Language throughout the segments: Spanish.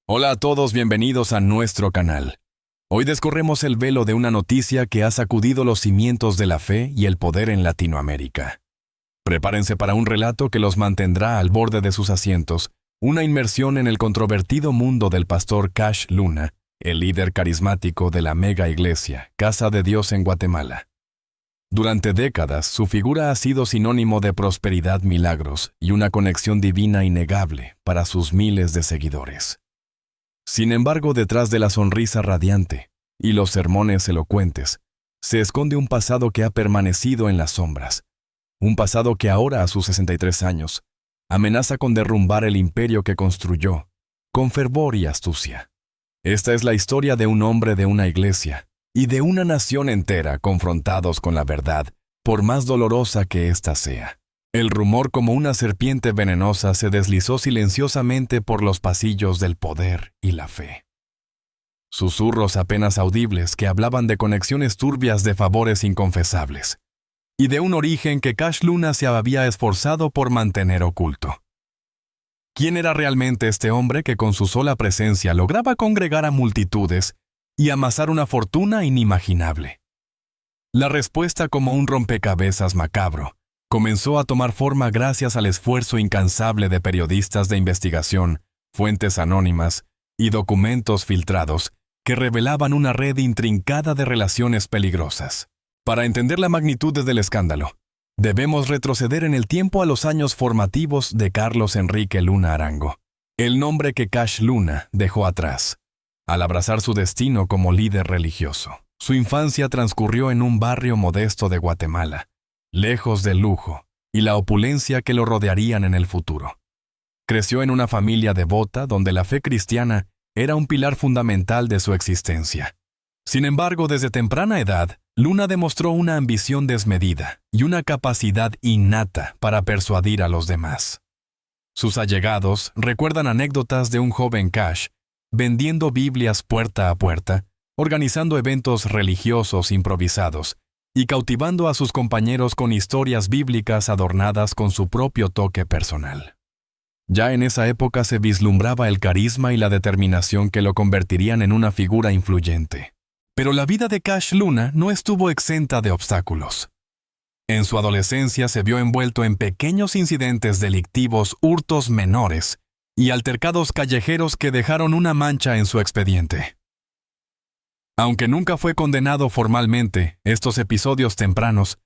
Hola a todos, bienvenidos a nuestro canal. Hoy descorremos el velo de una noticia que ha sacudido los cimientos de la fe y el poder en Latinoamérica. Prepárense para un relato que los mantendrá al borde de sus asientos, una inmersión en el controvertido mundo del pastor Cash Luna, el líder carismático de la mega iglesia, Casa de Dios en Guatemala. Durante décadas, su figura ha sido sinónimo de prosperidad, milagros y una conexión divina innegable para sus miles de seguidores. Sin embargo, detrás de la sonrisa radiante y los sermones elocuentes, se esconde un pasado que ha permanecido en las sombras. Un pasado que ahora, a sus 63 años, amenaza con derrumbar el imperio que construyó, con fervor y astucia. Esta es la historia de un hombre de una iglesia y de una nación entera confrontados con la verdad, por más dolorosa que ésta sea. El rumor, como una serpiente venenosa, se deslizó silenciosamente por los pasillos del poder y la fe. Susurros apenas audibles que hablaban de conexiones turbias de favores inconfesables, y de un origen que Cash Luna se había esforzado por mantener oculto. ¿Quién era realmente este hombre que con su sola presencia lograba congregar a multitudes y amasar una fortuna inimaginable? La respuesta, como un rompecabezas macabro, comenzó a tomar forma gracias al esfuerzo incansable de periodistas de investigación, fuentes anónimas y documentos filtrados que revelaban una red intrincada de relaciones peligrosas. Para entender la magnitud del escándalo, debemos retroceder en el tiempo a los años formativos de Carlos Enrique Luna Arango, el nombre que Cash Luna dejó atrás, al abrazar su destino como líder religioso. Su infancia transcurrió en un barrio modesto de Guatemala, lejos del lujo y la opulencia que lo rodearían en el futuro. Creció en una familia devota donde la fe cristiana era un pilar fundamental de su existencia. Sin embargo, desde temprana edad, Luna demostró una ambición desmedida y una capacidad innata para persuadir a los demás. Sus allegados recuerdan anécdotas de un joven Cash vendiendo Biblias puerta a puerta, organizando eventos religiosos improvisados y cautivando a sus compañeros con historias bíblicas adornadas con su propio toque personal. Ya en esa época se vislumbraba el carisma y la determinación que lo convertirían en una figura influyente. Pero la vida de Cash Luna no estuvo exenta de obstáculos. En su adolescencia se vio envuelto en pequeños incidentes delictivos, hurtos menores y altercados callejeros que dejaron una mancha en su expediente. Aunque nunca fue condenado formalmente, estos episodios tempranos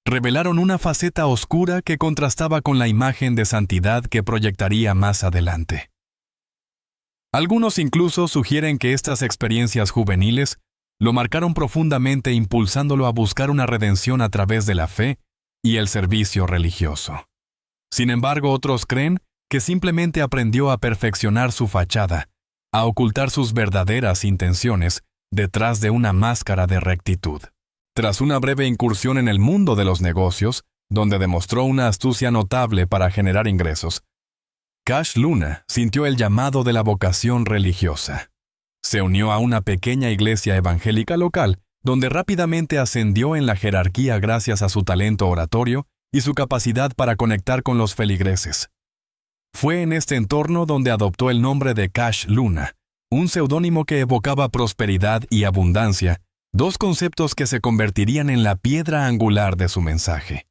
revelaron una faceta oscura que contrastaba con la imagen de santidad que proyectaría más adelante. Algunos incluso sugieren que estas experiencias juveniles lo marcaron profundamente, impulsándolo a buscar una redención a través de la fe y el servicio religioso. Sin embargo, otros creen que simplemente aprendió a perfeccionar su fachada, a ocultar sus verdaderas intenciones detrás de una máscara de rectitud. Tras una breve incursión en el mundo de los negocios, donde demostró una astucia notable para generar ingresos, Cash Luna sintió el llamado de la vocación religiosa. Se unió a una pequeña iglesia evangélica local, donde rápidamente ascendió en la jerarquía gracias a su talento oratorio y su capacidad para conectar con los feligreses. Fue en este entorno donde adoptó el nombre de Cash Luna, un seudónimo que evocaba prosperidad y abundancia, dos conceptos que se convertirían en la piedra angular de su mensaje.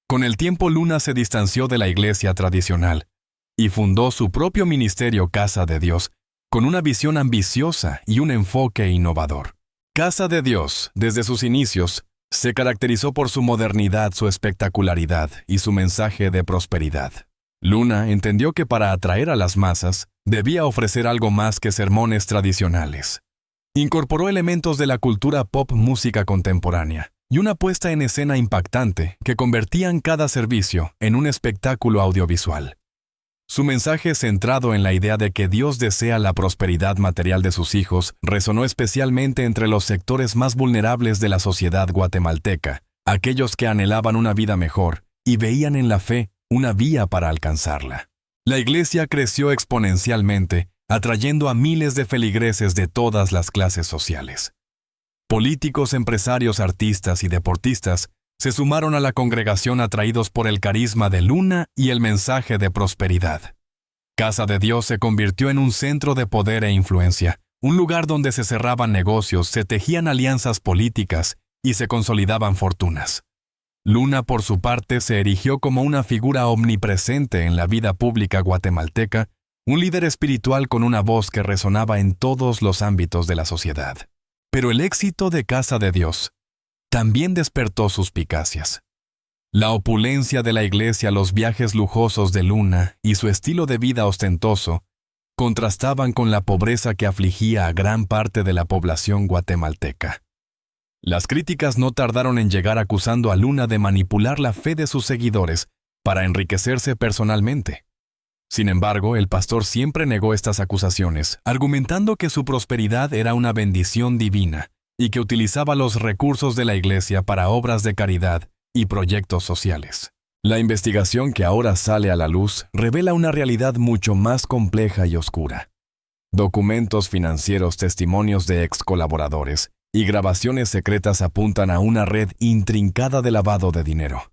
Con el tiempo, Luna se distanció de la iglesia tradicional y fundó su propio ministerio Casa de Dios, con una visión ambiciosa y un enfoque innovador. Casa de Dios, desde sus inicios, se caracterizó por su modernidad, su espectacularidad y su mensaje de prosperidad. Luna entendió que para atraer a las masas, debía ofrecer algo más que sermones tradicionales. Incorporó elementos de la cultura pop, música contemporánea y una puesta en escena impactante que convertían cada servicio en un espectáculo audiovisual. Su mensaje, centrado en la idea de que Dios desea la prosperidad material de sus hijos, resonó especialmente entre los sectores más vulnerables de la sociedad guatemalteca, aquellos que anhelaban una vida mejor y veían en la fe una vía para alcanzarla. La iglesia creció exponencialmente, atrayendo a miles de feligreses de todas las clases sociales. Políticos, empresarios, artistas y deportistas se sumaron a la congregación atraídos por el carisma de Luna y el mensaje de prosperidad. Casa de Dios se convirtió en un centro de poder e influencia, un lugar donde se cerraban negocios, se tejían alianzas políticas y se consolidaban fortunas. Luna, por su parte, se erigió como una figura omnipresente en la vida pública guatemalteca, un líder espiritual con una voz que resonaba en todos los ámbitos de la sociedad. Pero el éxito de Casa de Dios también despertó suspicacias. La opulencia de la iglesia, los viajes lujosos de Luna y su estilo de vida ostentoso contrastaban con la pobreza que afligía a gran parte de la población guatemalteca. Las críticas no tardaron en llegar acusando a Luna de manipular la fe de sus seguidores para enriquecerse personalmente. Sin embargo, el pastor siempre negó estas acusaciones, argumentando que su prosperidad era una bendición divina y que utilizaba los recursos de la iglesia para obras de caridad y proyectos sociales. La investigación que ahora sale a la luz revela una realidad mucho más compleja y oscura. Documentos financieros, testimonios de ex colaboradores y grabaciones secretas apuntan a una red intrincada de lavado de dinero,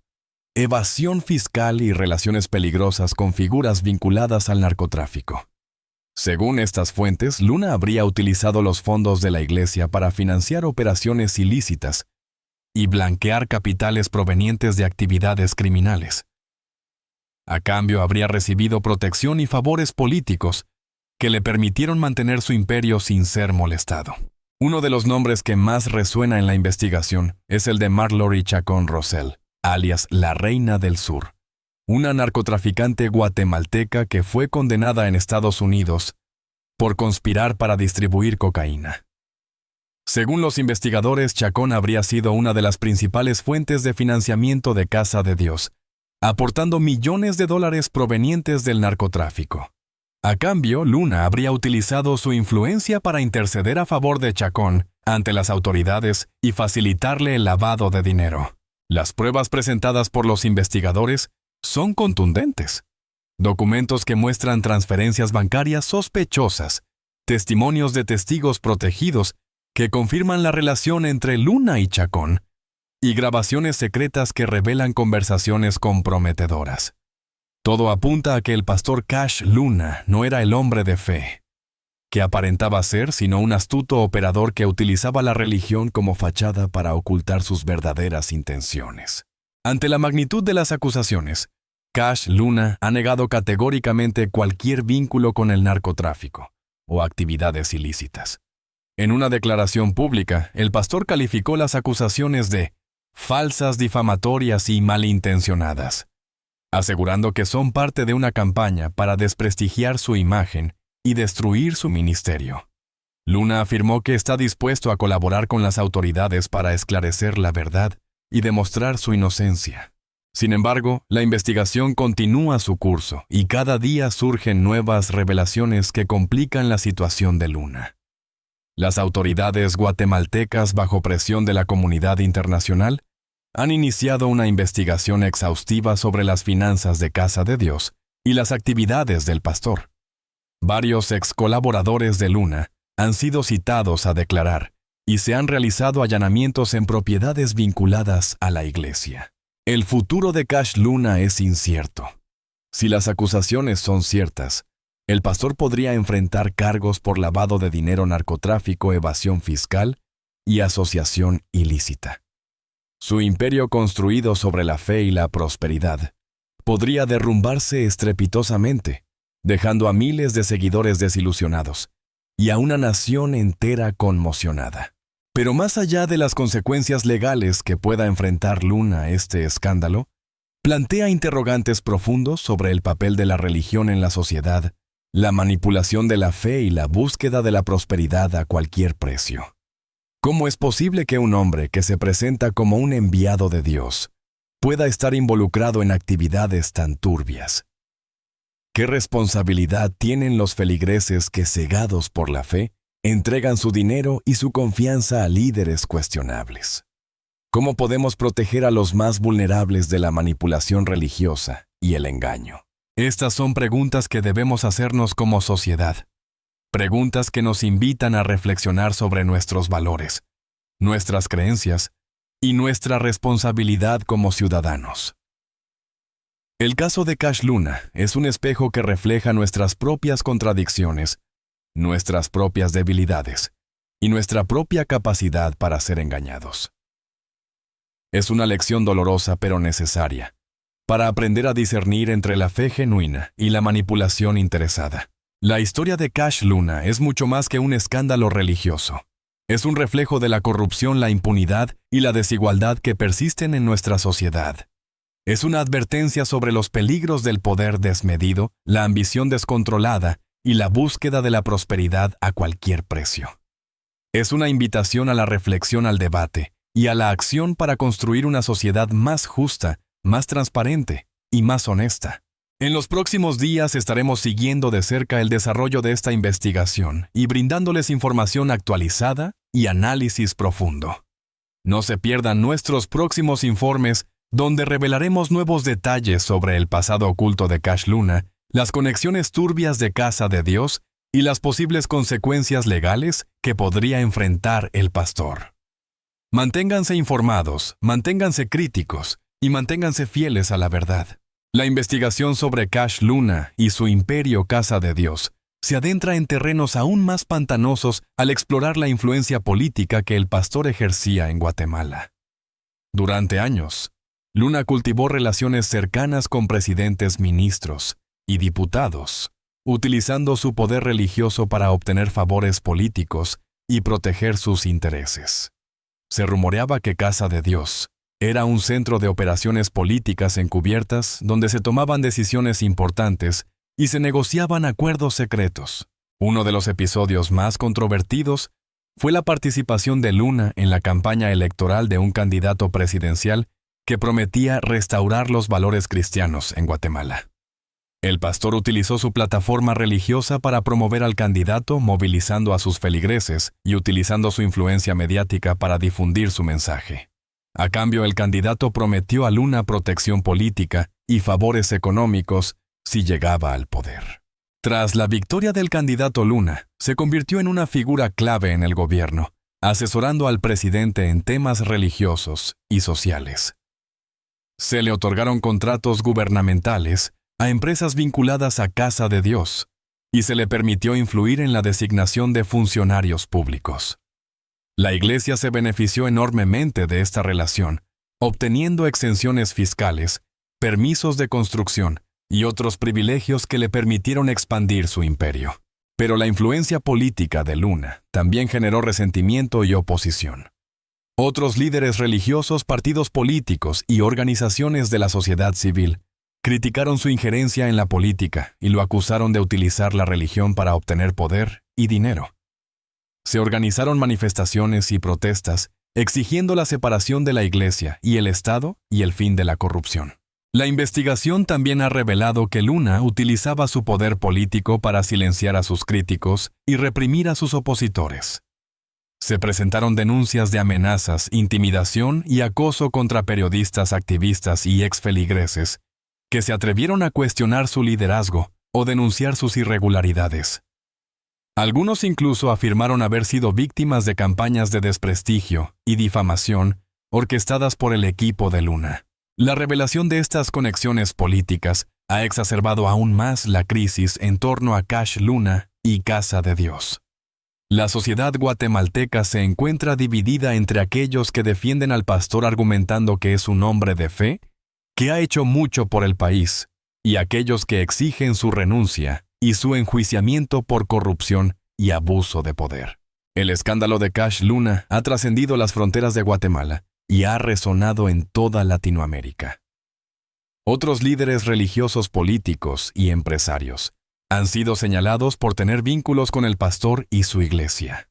evasión fiscal y relaciones peligrosas con figuras vinculadas al narcotráfico. Según estas fuentes, Luna habría utilizado los fondos de la iglesia para financiar operaciones ilícitas y blanquear capitales provenientes de actividades criminales. A cambio, habría recibido protección y favores políticos que le permitieron mantener su imperio sin ser molestado. Uno de los nombres que más resuena en la investigación es el de Marjorie Chacón Rosell, alias la Reina del Sur, una narcotraficante guatemalteca que fue condenada en Estados Unidos por conspirar para distribuir cocaína. Según los investigadores, Chacón habría sido una de las principales fuentes de financiamiento de Casa de Dios, aportando millones de dólares provenientes del narcotráfico. A cambio, Luna habría utilizado su influencia para interceder a favor de Chacón ante las autoridades y facilitarle el lavado de dinero. Las pruebas presentadas por los investigadores son contundentes. Documentos que muestran transferencias bancarias sospechosas, testimonios de testigos protegidos que confirman la relación entre Luna y Chacón, y grabaciones secretas que revelan conversaciones comprometedoras. Todo apunta a que el pastor Cash Luna no era el hombre de fe que aparentaba ser, sino un astuto operador que utilizaba la religión como fachada para ocultar sus verdaderas intenciones. Ante la magnitud de las acusaciones, Cash Luna ha negado categóricamente cualquier vínculo con el narcotráfico o actividades ilícitas. En una declaración pública, el pastor calificó las acusaciones de falsas, difamatorias y malintencionadas, asegurando que son parte de una campaña para desprestigiar su imagen y destruir su ministerio. Luna afirmó que está dispuesto a colaborar con las autoridades para esclarecer la verdad y demostrar su inocencia. Sin embargo, la investigación continúa su curso y cada día surgen nuevas revelaciones que complican la situación de Luna. Las autoridades guatemaltecas, bajo presión de la comunidad internacional, han iniciado una investigación exhaustiva sobre las finanzas de Casa de Dios y las actividades del pastor. Varios ex colaboradores de Luna han sido citados a declarar y se han realizado allanamientos en propiedades vinculadas a la iglesia. El futuro de Cash Luna es incierto. Si las acusaciones son ciertas, el pastor podría enfrentar cargos por lavado de dinero, narcotráfico, evasión fiscal y asociación ilícita. Su imperio construido sobre la fe y la prosperidad podría derrumbarse estrepitosamente, dejando a miles de seguidores desilusionados y a una nación entera conmocionada. Pero más allá de las consecuencias legales que pueda enfrentar Luna este escándalo, plantea interrogantes profundos sobre el papel de la religión en la sociedad, la manipulación de la fe y la búsqueda de la prosperidad a cualquier precio. ¿Cómo es posible que un hombre que se presenta como un enviado de Dios pueda estar involucrado en actividades tan turbias? ¿Qué responsabilidad tienen los feligreses que, cegados por la fe, entregan su dinero y su confianza a líderes cuestionables? ¿Cómo podemos proteger a los más vulnerables de la manipulación religiosa y el engaño? Estas son preguntas que debemos hacernos como sociedad. Preguntas que nos invitan a reflexionar sobre nuestros valores, nuestras creencias y nuestra responsabilidad como ciudadanos. El caso de Cash Luna es un espejo que refleja nuestras propias contradicciones, nuestras propias debilidades y nuestra propia capacidad para ser engañados. Es una lección dolorosa pero necesaria para aprender a discernir entre la fe genuina y la manipulación interesada. La historia de Cash Luna es mucho más que un escándalo religioso. Es un reflejo de la corrupción, la impunidad y la desigualdad que persisten en nuestra sociedad. Es una advertencia sobre los peligros del poder desmedido, la ambición descontrolada y la búsqueda de la prosperidad a cualquier precio. Es una invitación a la reflexión, al debate y a la acción para construir una sociedad más justa, más transparente y más honesta. En los próximos días estaremos siguiendo de cerca el desarrollo de esta investigación y brindándoles información actualizada y análisis profundo. No se pierdan nuestros próximos informes, donde revelaremos nuevos detalles sobre el pasado oculto de Cash Luna, las conexiones turbias de Casa de Dios y las posibles consecuencias legales que podría enfrentar el pastor. Manténganse informados, manténganse críticos y manténganse fieles a la verdad. La investigación sobre Cash Luna y su imperio Casa de Dios se adentra en terrenos aún más pantanosos al explorar la influencia política que el pastor ejercía en Guatemala. Durante años, Luna cultivó relaciones cercanas con presidentes, ministros y diputados, utilizando su poder religioso para obtener favores políticos y proteger sus intereses. Se rumoreaba que Casa de Dios era un centro de operaciones políticas encubiertas donde se tomaban decisiones importantes y se negociaban acuerdos secretos. Uno de los episodios más controvertidos fue la participación de Luna en la campaña electoral de un candidato presidencial que prometía restaurar los valores cristianos en Guatemala. El pastor utilizó su plataforma religiosa para promover al candidato, movilizando a sus feligreses y utilizando su influencia mediática para difundir su mensaje. A cambio, el candidato prometió a Luna protección política y favores económicos si llegaba al poder. Tras la victoria del candidato, Luna se convirtió en una figura clave en el gobierno, asesorando al presidente en temas religiosos y sociales. Se le otorgaron contratos gubernamentales a empresas vinculadas a Casa de Dios y se le permitió influir en la designación de funcionarios públicos. La Iglesia se benefició enormemente de esta relación, obteniendo exenciones fiscales, permisos de construcción y otros privilegios que le permitieron expandir su imperio. Pero la influencia política de Luna también generó resentimiento y oposición. Otros líderes religiosos, partidos políticos y organizaciones de la sociedad civil criticaron su injerencia en la política y lo acusaron de utilizar la religión para obtener poder y dinero. Se organizaron manifestaciones y protestas exigiendo la separación de la Iglesia y el Estado y el fin de la corrupción. La investigación también ha revelado que Luna utilizaba su poder político para silenciar a sus críticos y reprimir a sus opositores. Se presentaron denuncias de amenazas, intimidación y acoso contra periodistas, activistas y exfeligreses que se atrevieron a cuestionar su liderazgo o denunciar sus irregularidades. Algunos incluso afirmaron haber sido víctimas de campañas de desprestigio y difamación orquestadas por el equipo de Luna. La revelación de estas conexiones políticas ha exacerbado aún más la crisis en torno a Cash Luna y Casa de Dios. La sociedad guatemalteca se encuentra dividida entre aquellos que defienden al pastor argumentando que es un hombre de fe, que ha hecho mucho por el país, y aquellos que exigen su renuncia y su enjuiciamiento por corrupción y abuso de poder. El escándalo de Cash Luna ha trascendido las fronteras de Guatemala y ha resonado en toda Latinoamérica. Otros líderes religiosos, políticos y empresarios han sido señalados por tener vínculos con el pastor y su iglesia.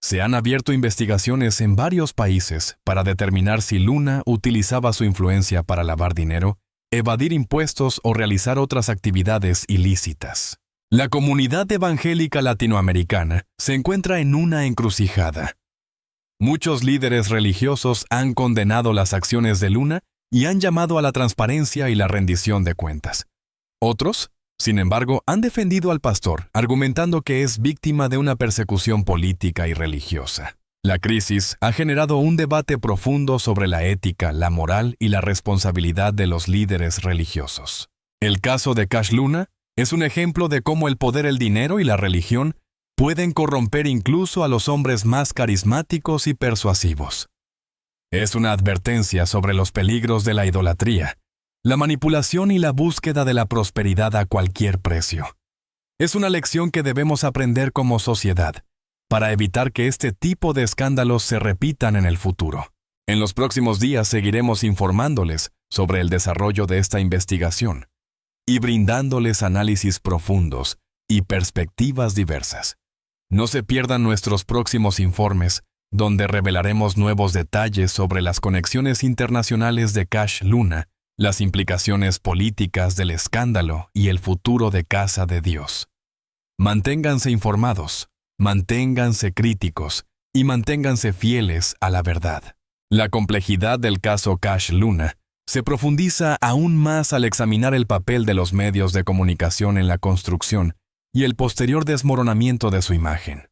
Se han abierto investigaciones en varios países para determinar si Luna utilizaba su influencia para lavar dinero, evadir impuestos o realizar otras actividades ilícitas. La comunidad evangélica latinoamericana se encuentra en una encrucijada. Muchos líderes religiosos han condenado las acciones de Luna y han llamado a la transparencia y la rendición de cuentas. Otros, sin embargo, han defendido al pastor, argumentando que es víctima de una persecución política y religiosa. La crisis ha generado un debate profundo sobre la ética, la moral y la responsabilidad de los líderes religiosos. El caso de Cash Luna es un ejemplo de cómo el poder, el dinero y la religión pueden corromper incluso a los hombres más carismáticos y persuasivos. Es una advertencia sobre los peligros de la idolatría, la manipulación y la búsqueda de la prosperidad a cualquier precio. Es una lección que debemos aprender como sociedad, para evitar que este tipo de escándalos se repitan en el futuro. En los próximos días seguiremos informándoles sobre el desarrollo de esta investigación y brindándoles análisis profundos y perspectivas diversas. No se pierdan nuestros próximos informes, donde revelaremos nuevos detalles sobre las conexiones internacionales de Cash Luna, las implicaciones políticas del escándalo y el futuro de Casa de Dios. Manténganse informados, manténganse críticos y manténganse fieles a la verdad. La complejidad del caso Cash Luna se profundiza aún más al examinar el papel de los medios de comunicación en la construcción y el posterior desmoronamiento de su imagen.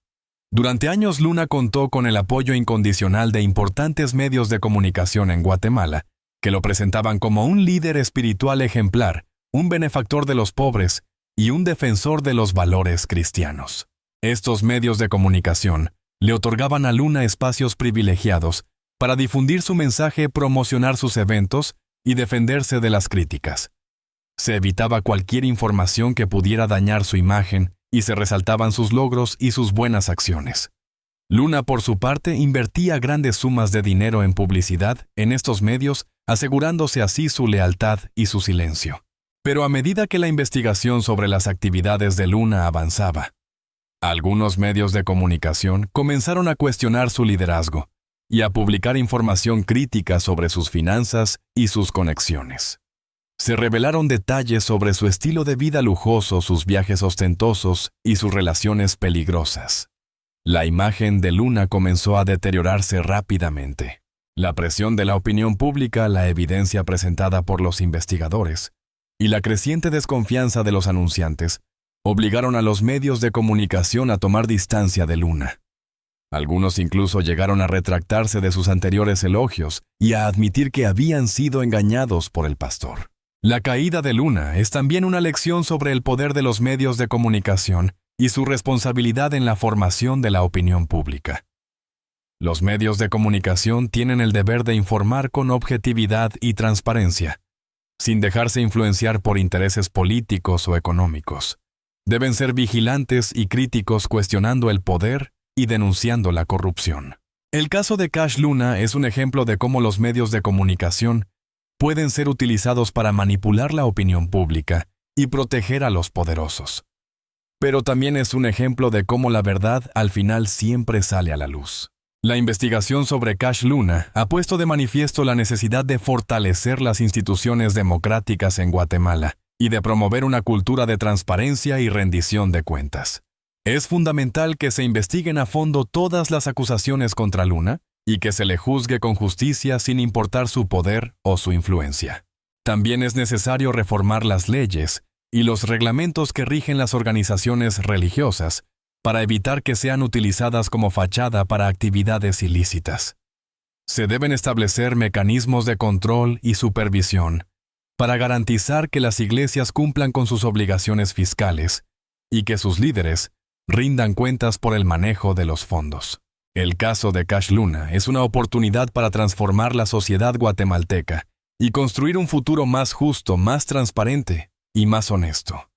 Durante años, Luna contó con el apoyo incondicional de importantes medios de comunicación en Guatemala, que lo presentaban como un líder espiritual ejemplar, un benefactor de los pobres y un defensor de los valores cristianos. Estos medios de comunicación le otorgaban a Luna espacios privilegiados para difundir su mensaje, promocionar sus eventos y defenderse de las críticas. Se evitaba cualquier información que pudiera dañar su imagen y se resaltaban sus logros y sus buenas acciones. Luna, por su parte, invertía grandes sumas de dinero en publicidad en estos medios, asegurándose así su lealtad y su silencio. Pero a medida que la investigación sobre las actividades de Luna avanzaba, algunos medios de comunicación comenzaron a cuestionar su liderazgo y a publicar información crítica sobre sus finanzas y sus conexiones. Se revelaron detalles sobre su estilo de vida lujoso, sus viajes ostentosos y sus relaciones peligrosas. La imagen de Luna comenzó a deteriorarse rápidamente. La presión de la opinión pública, la evidencia presentada por los investigadores y la creciente desconfianza de los anunciantes obligaron a los medios de comunicación a tomar distancia de Luna. Algunos incluso llegaron a retractarse de sus anteriores elogios y a admitir que habían sido engañados por el pastor. La caída de Luna es también una lección sobre el poder de los medios de comunicación y su responsabilidad en la formación de la opinión pública. Los medios de comunicación tienen el deber de informar con objetividad y transparencia, sin dejarse influenciar por intereses políticos o económicos. Deben ser vigilantes y críticos, cuestionando el poder y denunciando la corrupción. El caso de Cash Luna es un ejemplo de cómo los medios de comunicación pueden ser utilizados para manipular la opinión pública y proteger a los poderosos. Pero también es un ejemplo de cómo la verdad al final siempre sale a la luz. La investigación sobre Cash Luna ha puesto de manifiesto la necesidad de fortalecer las instituciones democráticas en Guatemala y de promover una cultura de transparencia y rendición de cuentas. Es fundamental que se investiguen a fondo todas las acusaciones contra Luna y que se le juzgue con justicia sin importar su poder o su influencia. También es necesario reformar las leyes y los reglamentos que rigen las organizaciones religiosas para evitar que sean utilizadas como fachada para actividades ilícitas. Se deben establecer mecanismos de control y supervisión para garantizar que las iglesias cumplan con sus obligaciones fiscales y que sus líderes rindan cuentas por el manejo de los fondos. El caso de Cash Luna es una oportunidad para transformar la sociedad guatemalteca y construir un futuro más justo, más transparente y más honesto.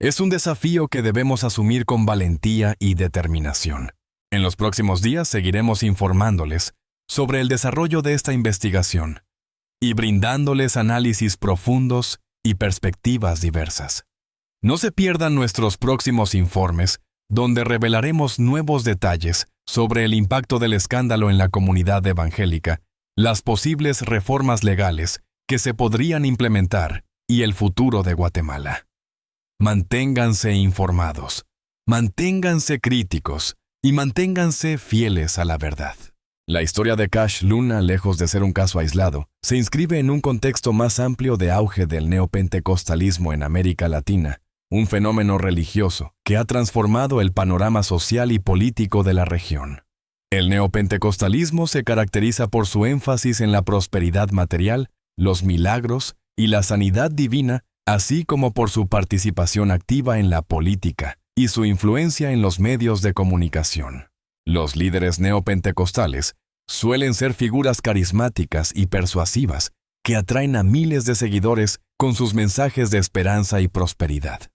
Es un desafío que debemos asumir con valentía y determinación. En los próximos días seguiremos informándoles sobre el desarrollo de esta investigación y brindándoles análisis profundos y perspectivas diversas. No se pierdan nuestros próximos informes, donde revelaremos nuevos detalles sobre el impacto del escándalo en la comunidad evangélica, las posibles reformas legales que se podrían implementar y el futuro de Guatemala. Manténganse informados, manténganse críticos y manténganse fieles a la verdad. La historia de Cash Luna, lejos de ser un caso aislado, se inscribe en un contexto más amplio de auge del neopentecostalismo en América Latina, un fenómeno religioso que ha transformado el panorama social y político de la región. El neopentecostalismo se caracteriza por su énfasis en la prosperidad material, los milagros y la sanidad divina, así como por su participación activa en la política y su influencia en los medios de comunicación. Los líderes neopentecostales suelen ser figuras carismáticas y persuasivas que atraen a miles de seguidores con sus mensajes de esperanza y prosperidad.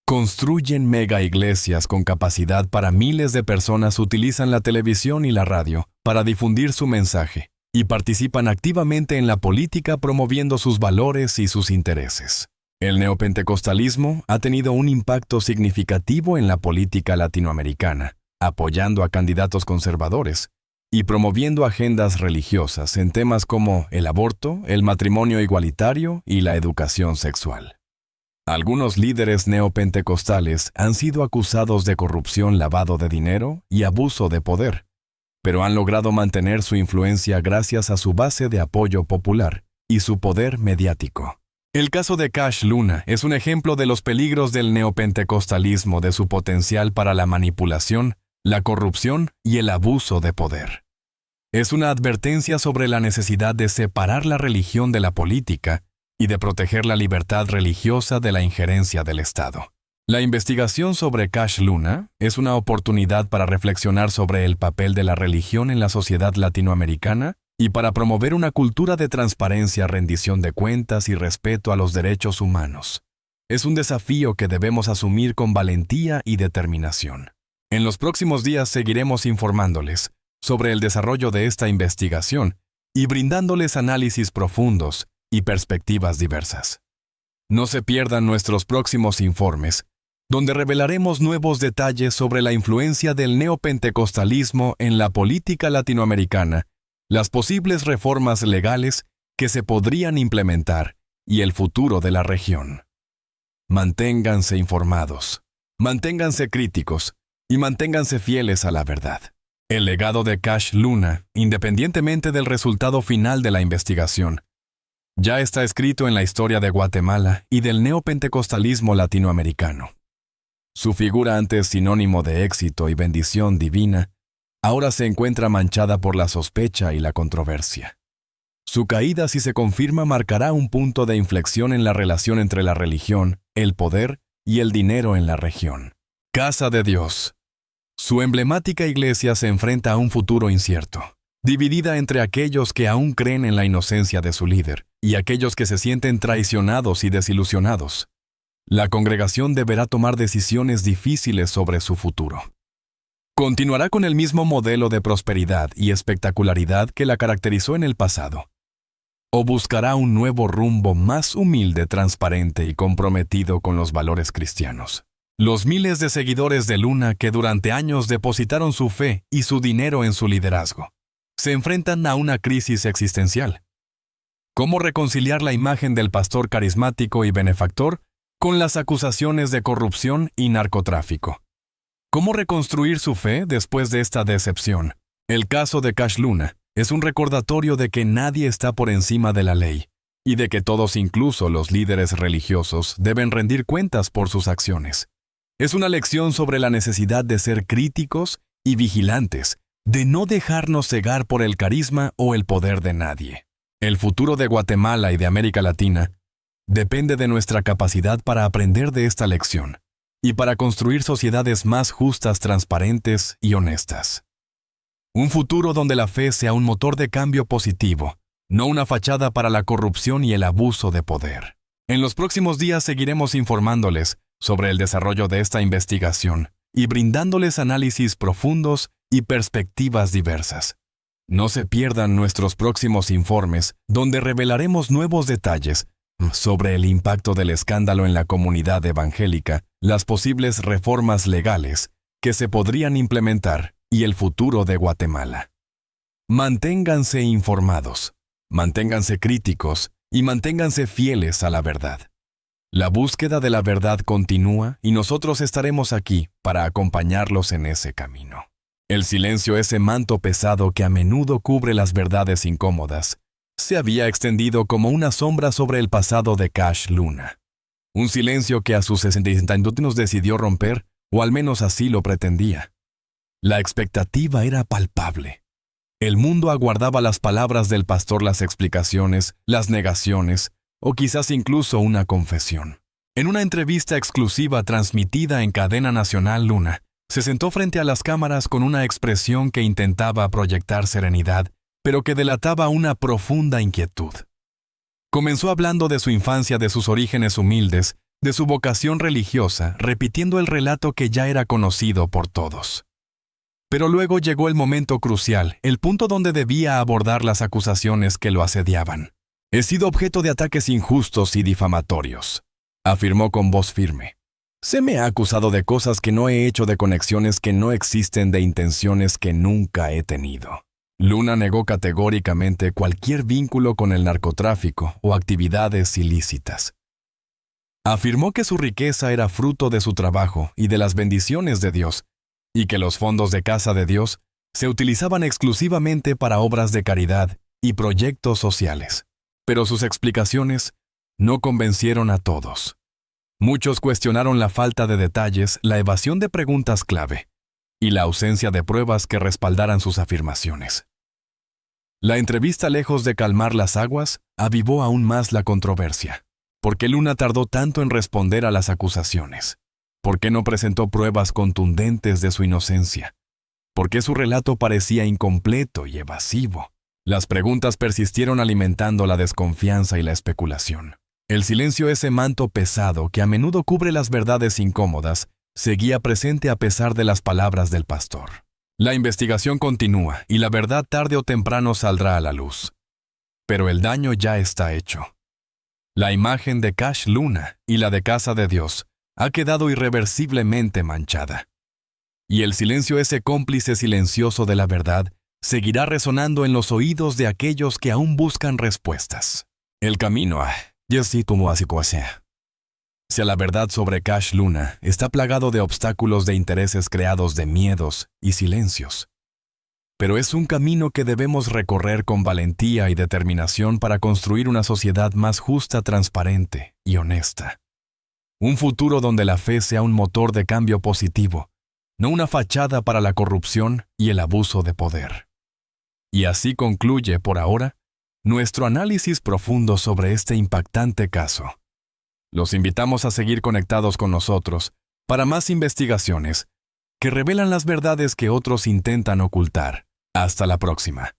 Construyen mega iglesias con capacidad para miles de personas, utilizan la televisión y la radio para difundir su mensaje y participan activamente en la política promoviendo sus valores y sus intereses. El neopentecostalismo ha tenido un impacto significativo en la política latinoamericana, apoyando a candidatos conservadores y promoviendo agendas religiosas en temas como el aborto, el matrimonio igualitario y la educación sexual. Algunos líderes neopentecostales han sido acusados de corrupción, lavado de dinero y abuso de poder, pero han logrado mantener su influencia gracias a su base de apoyo popular y su poder mediático. El caso de Cash Luna es un ejemplo de los peligros del neopentecostalismo, de su potencial para la manipulación, la corrupción y el abuso de poder. Es una advertencia sobre la necesidad de separar la religión de la política y de proteger la libertad religiosa de la injerencia del Estado. La investigación sobre Cash Luna es una oportunidad para reflexionar sobre el papel de la religión en la sociedad latinoamericana y para promover una cultura de transparencia, rendición de cuentas y respeto a los derechos humanos. Es un desafío que debemos asumir con valentía y determinación. En los próximos días seguiremos informándoles sobre el desarrollo de esta investigación y brindándoles análisis profundos y perspectivas diversas. No se pierdan nuestros próximos informes, donde revelaremos nuevos detalles sobre la influencia del neopentecostalismo en la política latinoamericana, las posibles reformas legales que se podrían implementar y el futuro de la región. Manténganse informados, manténganse críticos y manténganse fieles a la verdad. El legado de Cash Luna, independientemente del resultado final de la investigación, ya está escrito en la historia de Guatemala y del neopentecostalismo latinoamericano. Su figura, antes sinónimo de éxito y bendición divina, ahora se encuentra manchada por la sospecha y la controversia. Su caída, si se confirma, marcará un punto de inflexión en la relación entre la religión, el poder y el dinero en la región. Casa de Dios. Su emblemática iglesia se enfrenta a un futuro incierto, dividida entre aquellos que aún creen en la inocencia de su líder y aquellos que se sienten traicionados y desilusionados. La congregación deberá tomar decisiones difíciles sobre su futuro. Continuará con el mismo modelo de prosperidad y espectacularidad que la caracterizó en el pasado, o buscará un nuevo rumbo más humilde, transparente y comprometido con los valores cristianos. Los miles de seguidores de Luna que durante años depositaron su fe y su dinero en su liderazgo se enfrentan a una crisis existencial. ¿Cómo reconciliar la imagen del pastor carismático y benefactor con las acusaciones de corrupción y narcotráfico? ¿Cómo reconstruir su fe después de esta decepción? El caso de Cash Luna es un recordatorio de que nadie está por encima de la ley y de que todos, incluso los líderes religiosos, deben rendir cuentas por sus acciones. Es una lección sobre la necesidad de ser críticos y vigilantes, de no dejarnos cegar por el carisma o el poder de nadie. El futuro de Guatemala y de América Latina depende de nuestra capacidad para aprender de esta lección y para construir sociedades más justas, transparentes y honestas. Un futuro donde la fe sea un motor de cambio positivo, no una fachada para la corrupción y el abuso de poder. En los próximos días seguiremos informándoles sobre el desarrollo de esta investigación y brindándoles análisis profundos y perspectivas diversas. No se pierdan nuestros próximos informes, donde revelaremos nuevos detalles sobre el impacto del escándalo en la comunidad evangélica, las posibles reformas legales que se podrían implementar y el futuro de Guatemala. Manténganse informados, manténganse críticos y manténganse fieles a la verdad. La búsqueda de la verdad continúa y nosotros estaremos aquí para acompañarlos en ese camino. El silencio, ese manto pesado que a menudo cubre las verdades incómodas, se había extendido como una sombra sobre el pasado de Cash Luna. Un silencio que a sus 60 años decidió romper, o al menos así lo pretendía. La expectativa era palpable. El mundo aguardaba las palabras del pastor, las explicaciones, las negaciones, o quizás incluso una confesión. En una entrevista exclusiva transmitida en cadena nacional Luna, se sentó frente a las cámaras con una expresión que intentaba proyectar serenidad, pero que delataba una profunda inquietud. Comenzó hablando de su infancia, de sus orígenes humildes, de su vocación religiosa, repitiendo el relato que ya era conocido por todos. Pero luego llegó el momento crucial, el punto donde debía abordar las acusaciones que lo asediaban. He sido objeto de ataques injustos y difamatorios, afirmó con voz firme. Se me ha acusado de cosas que no he hecho, de conexiones que no existen, de intenciones que nunca he tenido. Luna negó categóricamente cualquier vínculo con el narcotráfico o actividades ilícitas. Afirmó que su riqueza era fruto de su trabajo y de las bendiciones de Dios, y que los fondos de Casa de Dios se utilizaban exclusivamente para obras de caridad y proyectos sociales. Pero sus explicaciones no convencieron a todos. Muchos cuestionaron la falta de detalles, la evasión de preguntas clave y la ausencia de pruebas que respaldaran sus afirmaciones. La entrevista, lejos de calmar las aguas, avivó aún más la controversia. ¿Por qué Luna tardó tanto en responder a las acusaciones? ¿Por qué no presentó pruebas contundentes de su inocencia? ¿Por qué su relato parecía incompleto y evasivo? Las preguntas persistieron, alimentando la desconfianza y la especulación. El silencio, ese manto pesado que a menudo cubre las verdades incómodas, seguía presente a pesar de las palabras del pastor. La investigación continúa y la verdad tarde o temprano saldrá a la luz. Pero el daño ya está hecho. La imagen de Cash Luna y la de Casa de Dios ha quedado irreversiblemente manchada. Y el silencio, ese cómplice silencioso de la verdad, seguirá resonando en los oídos de aquellos que aún buscan respuestas. El camino hacia la verdad sobre Cash Luna está plagado de obstáculos, de intereses creados, de miedos y silencios. Pero es un camino que debemos recorrer con valentía y determinación para construir una sociedad más justa, transparente y honesta. Un futuro donde la fe sea un motor de cambio positivo, no una fachada para la corrupción y el abuso de poder. Y así concluye, por ahora, nuestro análisis profundo sobre este impactante caso. Los invitamos a seguir conectados con nosotros para más investigaciones que revelan las verdades que otros intentan ocultar. Hasta la próxima.